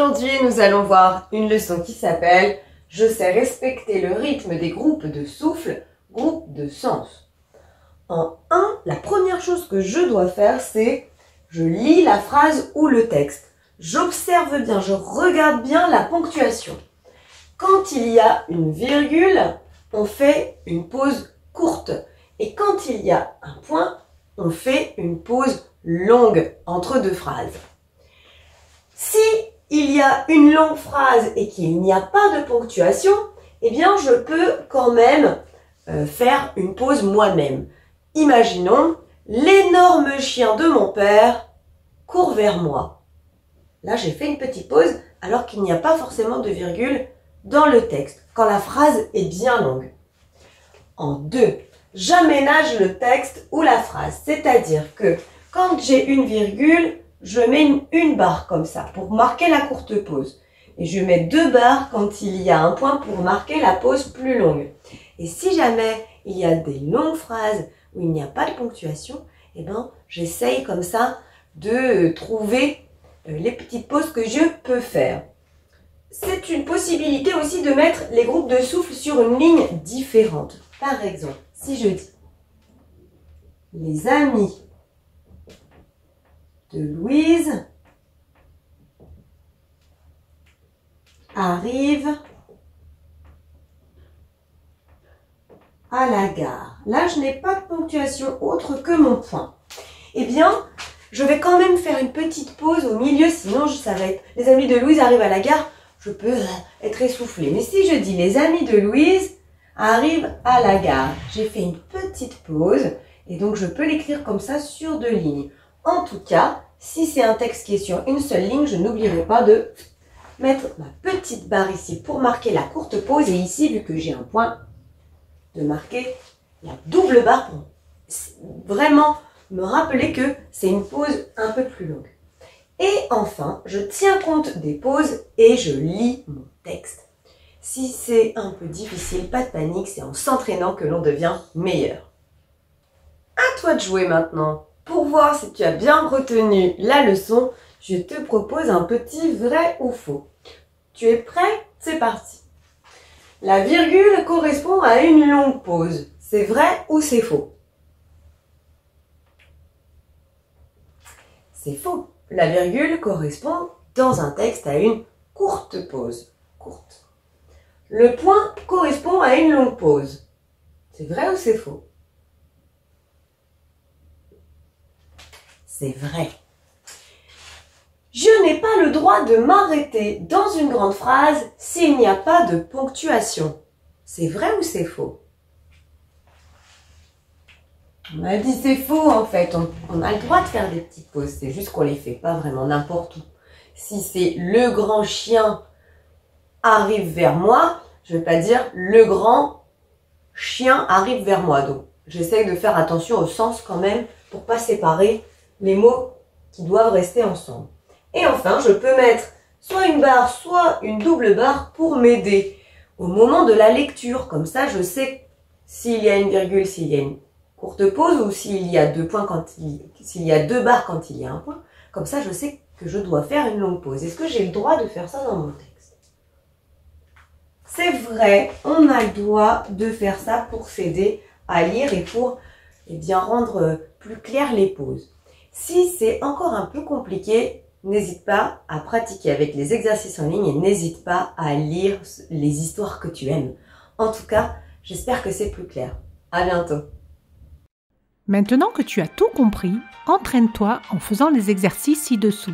Aujourd'hui, nous allons voir une leçon qui s'appelle « Je sais respecter le rythme des groupes de souffle, groupes de sens ». En 1, la première chose que je dois faire, c'est je lis la phrase ou le texte. J'observe bien, je regarde bien la ponctuation. Quand il y a une virgule, on fait une pause courte. Et quand il y a un point, on fait une pause longue entre deux phrases. Si il y a une longue phrase et qu'il n'y a pas de ponctuation, eh bien je peux quand même faire une pause moi-même. Imaginons, l'énorme chien de mon père court vers moi. Là, j'ai fait une petite pause alors qu'il n'y a pas forcément de virgule dans le texte, quand la phrase est bien longue. En 2, j'aménage le texte ou la phrase, c'est-à-dire que quand j'ai une virgule, je mets une barre comme ça pour marquer la courte pause. Et je mets 2 barres quand il y a un point pour marquer la pause plus longue. Et si jamais il y a des longues phrases où il n'y a pas de ponctuation, eh ben, j'essaye comme ça de trouver les petites pauses que je peux faire. C'est une possibilité aussi de mettre les groupes de souffle sur une ligne différente. Par exemple, si je dis « Les amis de Louise arrivent à la gare ». Là, je n'ai pas de ponctuation autre que mon point. Eh bien, je vais quand même faire une petite pause au milieu, sinon ça va être « Les amis de Louise arrivent à la gare », je peux être essoufflée. Mais si je dis « Les amis de Louise arrivent à la gare », j'ai fait une petite pause et donc je peux l'écrire comme ça sur 2 lignes. En tout cas, si c'est un texte qui est sur une seule ligne, je n'oublierai pas de mettre ma petite barre ici pour marquer la courte pause et ici, vu que j'ai un point, de marquer la double barre pour vraiment me rappeler que c'est une pause un peu plus longue. Et enfin, je tiens compte des pauses et je lis mon texte. Si c'est un peu difficile, pas de panique, c'est en s'entraînant que l'on devient meilleur. À toi de jouer maintenant. Pour voir si tu as bien retenu la leçon, je te propose un petit vrai ou faux. Tu es prêt? C'est parti. La virgule correspond à une longue pause. C'est vrai ou c'est faux? C'est faux. La virgule correspond dans un texte à une courte pause. Courte. Le point correspond à une longue pause. C'est vrai ou c'est faux? C'est vrai. Je n'ai pas le droit de m'arrêter dans une grande phrase s'il n'y a pas de ponctuation. C'est vrai ou c'est faux? On a dit c'est faux en fait. On a le droit de faire des petites pauses. C'est juste qu'on les fait pas vraiment n'importe où. Si c'est le grand chien arrive vers moi, je ne vais pas dire le grand chien arrive vers moi. Donc j'essaye de faire attention au sens quand même pour pas séparer les mots qui doivent rester ensemble. Et enfin, je peux mettre soit une barre, soit une double barre pour m'aider au moment de la lecture. Comme ça, je sais s'il y a une virgule, s'il y a une courte pause ou s'il y a 2 points s'il y a 2 barres quand il y a un point. Comme ça, je sais que je dois faire une longue pause. Est-ce que j'ai le droit de faire ça dans mon texte? C'est vrai, on a le droit de faire ça pour s'aider à lire et pour bien rendre plus claires les pauses. Si c'est encore un peu compliqué, n'hésite pas à pratiquer avec les exercices en ligne et n'hésite pas à lire les histoires que tu aimes. En tout cas, j'espère que c'est plus clair. À bientôt. Maintenant que tu as tout compris, entraîne-toi en faisant les exercices ci-dessous.